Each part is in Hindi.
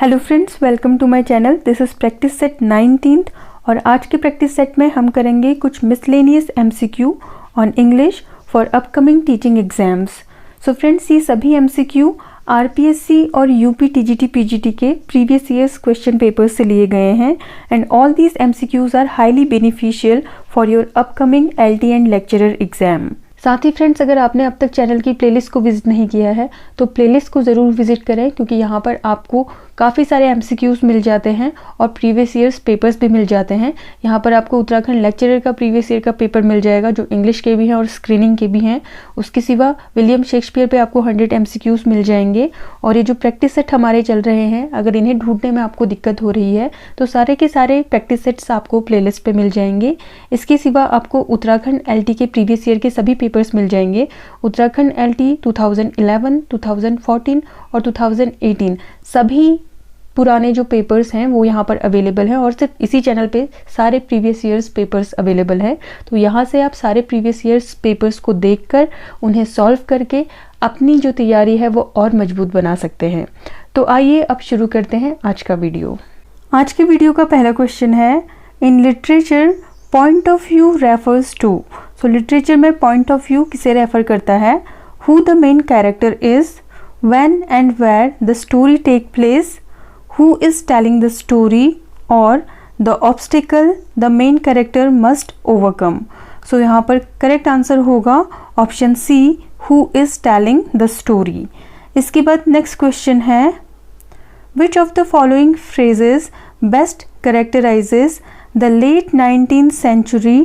Hello friends, welcome to my channel. This is practice set 19th और आज के प्रैक्टिस सेट में हम करेंगे कुछ miscellaneous MCQ on English for upcoming teaching exams. So friends, ये सभी एमसीक्यू आरपीएससी और यूपी टीजीटी पीजीटी के प्रीवियस ईयर्स क्वेश्चन पेपर्स से लिए गए हैं and all these MCQs are highly beneficial for your upcoming LT and lecturer exam. साथ ही फ्रेंड्स, अगर आपने अब तक चैनल की प्लेलिस्ट को विजिट नहीं किया है तो प्लेलिस्ट को ज़रूर विजिट करें, क्योंकि यहाँ पर आपको काफ़ी सारे एमसीक्यूज मिल जाते हैं और प्रीवियस ईयर्स पेपर्स भी मिल जाते हैं। यहाँ पर आपको उत्तराखंड लेक्चरर का प्रीवियस ईयर का पेपर मिल जाएगा जो इंग्लिश के भी हैं और स्क्रीनिंग के भी हैं। उसके सिवा विलियम शेक्सपियर पे आपको 100 एमसीक्यूज मिल जाएंगे। और ये जो प्रैक्टिस सेट हमारे चल रहे हैं, अगर इन्हें ढूंढने में आपको दिक्कत हो रही है तो सारे के सारे प्रैक्टिस सेट्स आपको प्लेलिस्ट पे मिल जाएंगे। इसके सिवा आपको उत्तराखंड एलटी के प्रीवियस ईयर के सभी पेपर्स मिल जाएंगे। उत्तराखंड एलटी 2011, 2014 और 2018 सभी पुराने जो पेपर्स हैं वो यहाँ पर अवेलेबल हैं और सिर्फ इसी चैनल पे सारे प्रीवियस ईयर्स पेपर्स अवेलेबल हैं। तो यहाँ से आप सारे प्रीवियस ईयर्स पेपर्स को देखकर उन्हें सॉल्व करके अपनी जो तैयारी है वो और मजबूत बना सकते हैं। तो आइए अब शुरू करते हैं आज का वीडियो। आज के वीडियो का पहला क्वेश्चन है, in literature point of view refers to. So literature में पॉइंट ऑफ व्यू किसे रेफर करता है? Who the main character is, when and where the story take place, who is telling the story, or the obstacle the main character must overcome। so यहाँ पर करेक्ट आंसर होगा option C, who is telling the story। इसके बाद नेक्स्ट क्वेश्चन है, which of the following phrases best characterizes the late 19th century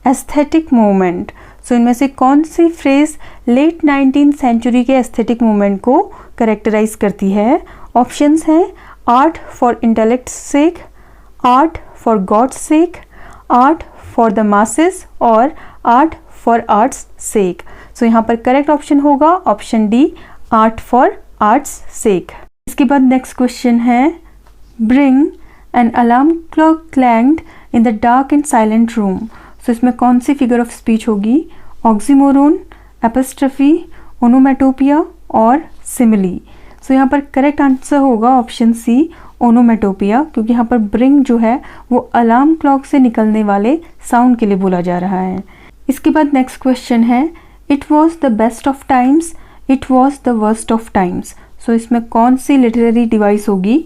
aesthetic movement। so इनमें से कौन सी फ्रेज लेट 19th सेंचुरी के एस्थेटिक मूवमेंट को करेक्टराइज करती है? ऑप्शंस हैं art for intellect sake, art for God's sake, art for the masses और art for art's sake. So यहाँ पर करेक्ट ऑप्शन होगा option D, art for art's sake. इसके बाद नेक्स्ट क्वेश्चन है, bring an alarm clock clanged in the dark and silent room. So इसमें कौन सी फिगर ऑफ स्पीच होगी? ऑक्सीमोरोन, एपिस्ट्रफी, ओनोमेटोपिया और सिमिली। सो यहाँ पर करेक्ट आंसर होगा ऑप्शन सी, ओनोमेटोपिया, क्योंकि यहाँ पर ब्रिंग जो है वो अलार्म क्लॉक से निकलने वाले साउंड के लिए बोला जा रहा है। इसके बाद नेक्स्ट क्वेश्चन है, it was the best of times, it was the worst of times. So इसमें कौन सी लिटरेरी डिवाइस होगी?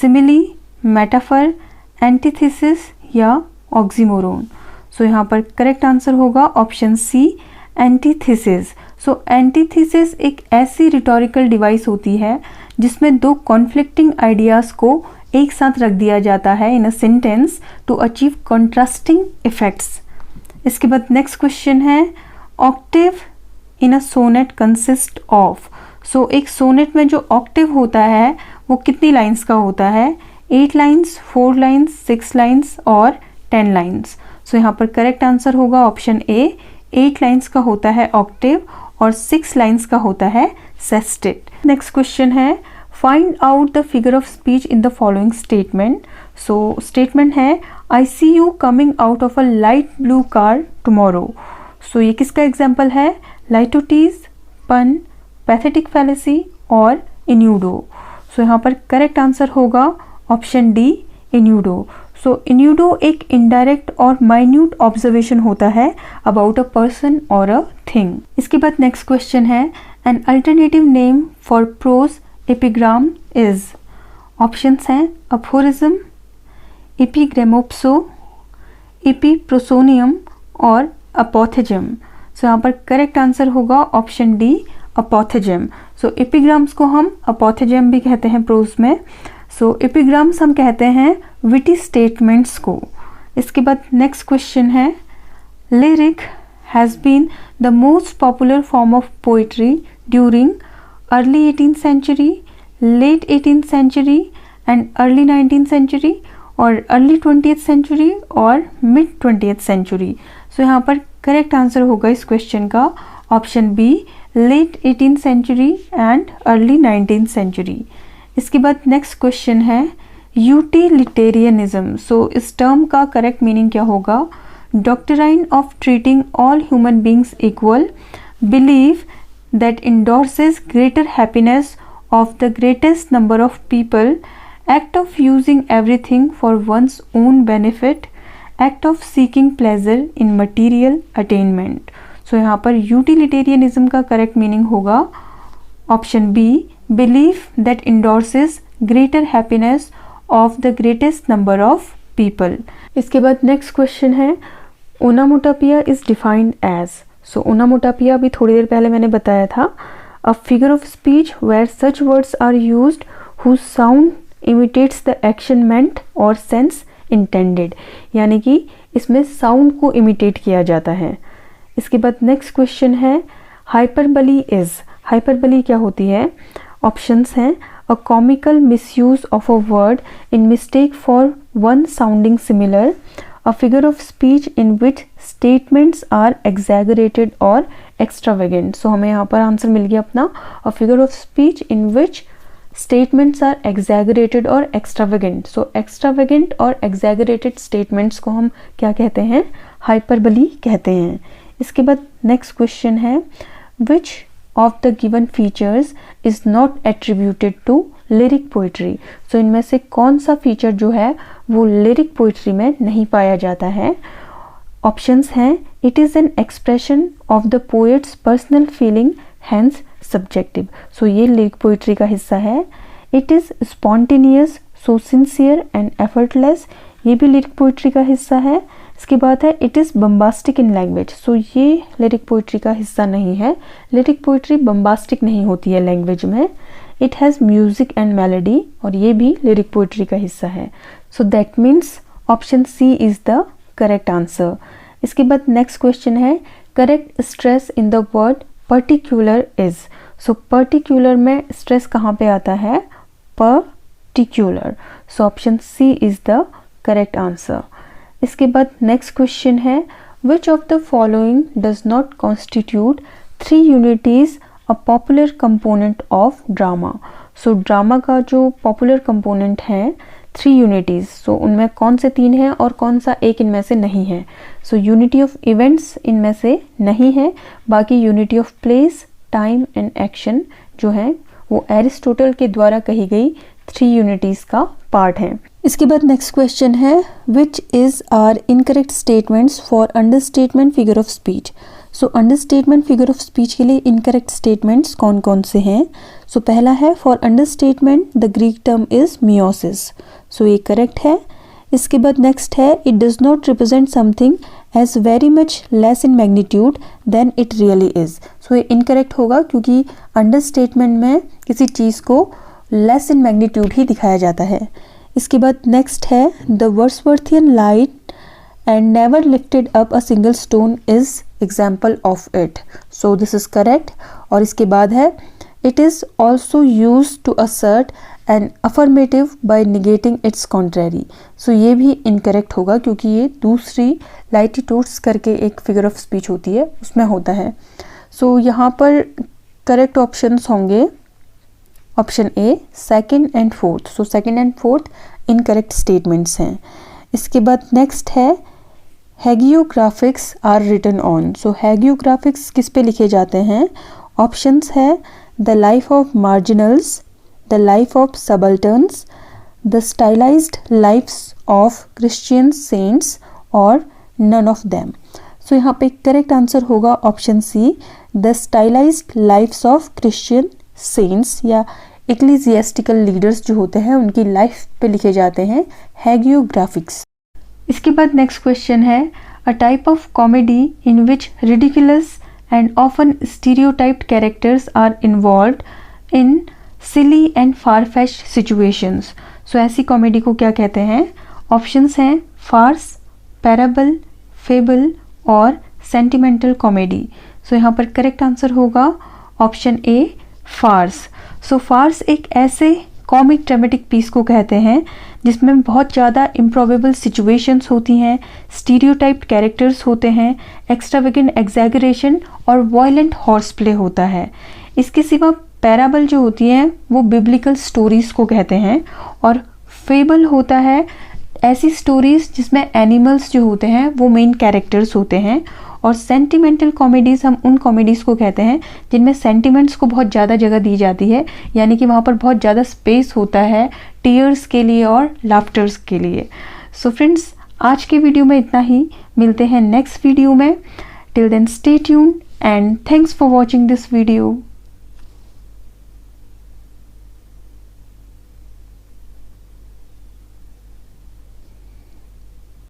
सिमिली, मेटाफर, एंटीथेसिस या ऑक्सीमोरोन। सो यहाँ पर करेक्ट आंसर होगा option C, antithesis. So antithesis एक ऐसी रिटोरिकल डिवाइस होती है जिसमें दो कॉन्फ्लिक्टिंग आइडियाज़ को एक साथ रख दिया जाता है in a sentence to achieve contrasting effects. इसके बाद नेक्स्ट क्वेश्चन है, octave in a sonnet consist of. So एक सोनेट में जो ऑक्टेव होता है वो कितनी लाइन्स का होता है? 8 लाइन्स, 4 लाइन्स, 6 लाइन्स और 10 लाइन्स। सो यहाँ पर करेक्ट आंसर होगा ऑप्शन ए, 8 लाइन्स का होता है ऑक्टेव और 6 लाइन्स का होता है सेस्टेट। नेक्स्ट क्वेश्चन है, find out the figure of speech in the following statement. So statement है, I see you coming out of a light blue car tomorrow. So ये किसका एग्जाम्पल है? लाइटोटीज, पन, पैथेटिक फैलेसी और इन्यूडो। सो यहाँ पर करेक्ट आंसर होगा ऑप्शन डी, इन्यूडो। सो इन्यूडो एक इनडायरेक्ट और माइन्यूट ऑब्जर्वेशन होता है अबाउट अ पर्सन और अ थिंग। इसके बाद नेक्स्ट क्वेश्चन है, an alternative name for prose epigram is. Options हैं अफोरिज्म, एपिग्रामोप्सो, एपिप्रोसोनियम और अपोथेजम। सो यहाँ पर करेक्ट आंसर होगा option D, apothegm. So epigrams को हम अपोथेजम भी कहते हैं प्रोज में। सो एपिग्राम्स हम कहते हैं विटी स्टेटमेंट्स को। इसके बाद नेक्स्ट क्वेश्चन है, lyric has been the most popular form of poetry during early 18th century, late 18th century and early 19th century और अर्ली 20th सेंचुरी और मिड 20th सेंचुरी। सो यहाँ पर करेक्ट आंसर होगा इस क्वेश्चन का option B, late 18th century and early 19th century. इसके बाद नेक्स्ट क्वेश्चन है, यूटिलिटेरियनिज्म। सो इस टर्म का करेक्ट मीनिंग क्या होगा? Doctrine of treating all human beings equal, believe that endorses greater happiness of the greatest number of people act of using everything for one's own benefit, act of seeking pleasure in material attainment. So यहाँ पर यूटिलिटेरियनिज्म का करेक्ट मीनिंग होगा option B, belief that endorses greater happiness of the greatest number of people. इसके बाद नेक्स्ट क्वेश्चन है onomatopoeia is defined as. So onomatopoeia अभी थोड़ी देर पहले मैंने बताया था, a figure of speech where such words are used whose sound imitates the action meant और सेंस इंटेंडेड, यानी कि इसमें साउंड को इमिटेट किया जाता है. इसके बाद नेक्स्ट क्वेश्चन है हाइपरबली इज. हाइपरबली क्या होती है? ऑप्शंस हैं a comical misuse of a word in mistake for one sounding similar, a figure of speech in which statements are exaggerated और एक्स्ट्रावेगेंट. सो हमें यहाँ पर आंसर मिल गया अपना, a figure of speech in which statements are exaggerated और एक्स्ट्रावेगेंट. सो एक्स्ट्रावेगेंट और एग्जैगरेटेड स्टेटमेंट्स को हम क्या कहते हैं? हाइपरबली कहते हैं. इसके बाद नेक्स्ट क्वेश्चन है विच of the given features is not attributed to lyric poetry. So इनमें से कौन सा फीचर जो है वो लिरिक पोइट्री में नहीं पाया जाता है? ऑप्शंस हैं it is an expression of the poet's personal feeling hence subjective. So ये लिरिक पोइट्री का हिस्सा है. It is spontaneous, so sincere and effortless, ये भी लिरिक पोइट्री का हिस्सा है. इसके बाद है it is bombastic in language. So ये लिरिक पोइट्री का हिस्सा नहीं है. लिरिक पोइट्री बम्बास्टिक नहीं होती है लैंग्वेज में. It has music and melody, और ये भी लिरिक पोइट्री का हिस्सा है. So that means option C is the correct answer. इसके बाद नेक्स्ट क्वेश्चन है correct stress in the word particular is. So particular में स्ट्रेस कहाँ पे आता है? Particular. So option C is the correct answer. इसके बाद नेक्स्ट क्वेश्चन है which of the following does not constitute 3 unities a popular component of drama. So drama का जो पॉपुलर कंपोनेंट है 3 यूनिटीज, सो उनमें कौन से 3 हैं और कौन सा एक इनमें से नहीं है? सो यूनिटी ऑफ इवेंट्स इनमें से नहीं है, बाकी unity of place, time and action जो है वो एरिस्टोटल के द्वारा कही गई 3 यूनिटीज का पार्ट है. इसके बाद नेक्स्ट क्वेश्चन है which is are incorrect statements for understatement figure of speech. So understatement figure of speech के लिए इनकरेक्ट स्टेटमेंट्स कौन कौन से हैं? सो पहला है for understatement the Greek term is meiosis. So ये करेक्ट है. इसके बाद नेक्स्ट है it does not represent something as very much less in magnitude than it really is. So ये इनकरेक्ट होगा क्योंकि अंडरस्टेटमेंट में किसी चीज़ को लेस इन मैग्नीट्यूड ही दिखाया जाता है. इसके बाद नेक्स्ट है the Wordsworthian light and never lifted up a single stone is example of it. So this is correct. और इसके बाद है it is also use to assert an affirmative by negating its contrary. So ये भी इनकरेक्ट होगा क्योंकि ये दूसरी लाइटिट्यूड्स करके एक फिगर ऑफ स्पीच होती है उसमें होता है. सो यहाँ पर करेक्ट ऑप्शंस होंगे option A, second and fourth. So second and fourth incorrect statements हैं. इसके बाद नेक्स्ट है hagiographics are written on. So hagiographics किस पे लिखे जाते हैं? ऑप्शंस है the life of marginals, the life of subalterns, the stylised lifes of Christian saints और नन ऑफ देम. सो यहाँ पे करेक्ट आंसर होगा option C, the stylised lifes of Christian saints या इक्लेसियास्टिकल लीडर्स जो होते हैं उनकी लाइफ पे लिखे जाते हैं हैगियोग्राफिक्स. इसके बाद नेक्स्ट क्वेश्चन है a type of comedy in which ridiculous and often stereotyped characters are involved in silly and far-fetched situations. So ऐसी कॉमेडी को क्या कहते हैं? ऑप्शंस हैं फार्स, पैराबल, फेबल और सेंटिमेंटल कॉमेडी. सो यहाँ पर करेक्ट आंसर होगा option A, farce. So farce एक ऐसे कॉमिक ड्रामेटिक पीस को कहते हैं जिसमें बहुत ज़्यादा इम्प्रोबेबल सिचुएशंस होती हैं, स्टीरियोटाइप्ड कैरेक्टर्स होते हैं, एक्स्ट्रावेगेंट एग्जैगरेशन और वायलेंट हॉर्स प्ले होता है. इसके सिवा पैराबल जो होती हैं वो बिब्लिकल स्टोरीज़ को कहते हैं और फेबल होता है ऐसी स्टोरीज़ जिसमें एनिमल्स जो होते हैं वो मेन कैरेक्टर्स होते हैं और सेंटिमेंटल कॉमेडीज़ हम उन कॉमेडीज़ को कहते हैं जिनमें सेंटिमेंट्स को बहुत ज़्यादा जगह दी जाती है, यानी कि वहाँ पर बहुत ज़्यादा स्पेस होता है टीयर्स के लिए और लाफ्टर्स के लिए। सो फ्रेंड्स, आज के वीडियो में इतना ही, मिलते हैं नेक्स्ट वीडियो में। Till then stay tuned and thanks for watching this video.